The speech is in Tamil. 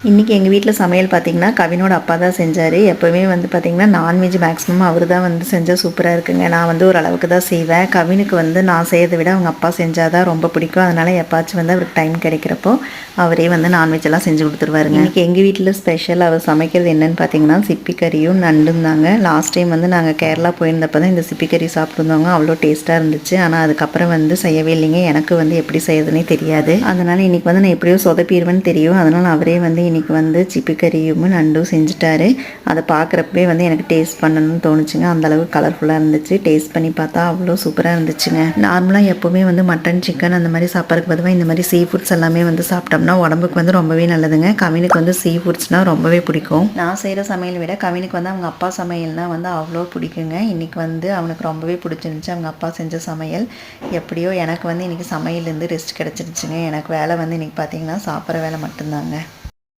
இன்றைக்கி எங்கள் வீட்டில் சமையல் பார்த்திங்கன்னா கவினோட அப்பா தான் செஞ்சார். எப்போவுமே வந்து பார்த்திங்கன்னா நான்வெஜ் மேக்ஸிமம் அவர் தான் வந்து செஞ்சால் சூப்பராக இருக்குங்க. நான் வந்து ஓரளவுக்கு தான் செய்வேன். கவினுக்கு வந்து நான் செய்யறதை விட அவங்க அப்பா செஞ்சால் தான் ரொம்ப பிடிக்கும். அதனால் எப்பாச்சும் வந்து அவருக்கு டைம் கிடைக்கிறப்போ அவரே வந்து நான்வெஜ்ஜெல்லாம் செஞ்சு கொடுத்துருவாருங்க. இன்றைக்கி எங்கள் வீட்டில் ஸ்பெஷல் அவர் சமைக்கிறது என்னென்னு பார்த்தீங்கன்னா சிப்பி கறியும் நண்டும் தாங்க. லாஸ்ட் டைம் வந்து நாங்கள் கேரளா போயிருந்தப்போ தான் இந்த சிப்பி கறி சாப்பிட்ருந்தோங்க. அவ்வளோ டேஸ்ட்டாக இருந்துச்சு. ஆனால் அதுக்கப்புறம் வந்து செய்யவே இல்லைங்க. எனக்கு வந்து எப்படி செய்யறதுனே தெரியாது. அதனால் இன்றைக்கி வந்து நான் எப்படியோ சொதப்பிடுவேன்னு தெரியும். அதனால் அவரே வந்து இன்றைக்கி வந்து சிப்பி கறியும் நண்டும் செஞ்சுட்டாரு. அதை பார்க்குறப்பே வந்து எனக்கு டேஸ்ட் பண்ணணும்னு தோணுச்சுங்க. அந்தளவுக்கு கலர்ஃபுல்லாக இருந்துச்சு. டேஸ்ட் பண்ணி பார்த்தா அவ்வளோ சூப்பராக இருந்துச்சுங்க. நார்மலாக எப்போவுமே வந்து மட்டன் சிக்கன் அந்த மாதிரி சாப்பிட்றதுக்கு பதிலாக இந்த மாதிரி சீ ஃபுட்ஸ் எல்லாமே வந்து சாப்பிட்டோம்னா உடம்புக்கு வந்து ரொம்பவே நல்லதுங்க. கவினுக்கு வந்து சீ ஃபுட்ஸ்னால் ரொம்பவே பிடிக்கும். நான் செய்கிற சமையல் விட கவினுக்கு வந்து அவங்க அப்பா சமையல்னால் வந்து அவ்வளோ பிடிக்குங்க. இன்றைக்கி வந்து அவனுக்கு ரொம்பவே பிடிச்சிருந்துச்சு அவங்க அப்பா செஞ்ச சமையல். எப்படியோ எனக்கு வந்து இன்றைக்கி சமையலேருந்து ரெஸ்ட் கிடச்சிருச்சுங்க. எனக்கு வேலை வந்து இன்றைக்கி பார்த்தீங்கன்னா சாப்பிட்ற வேலை மட்டும்தாங்க.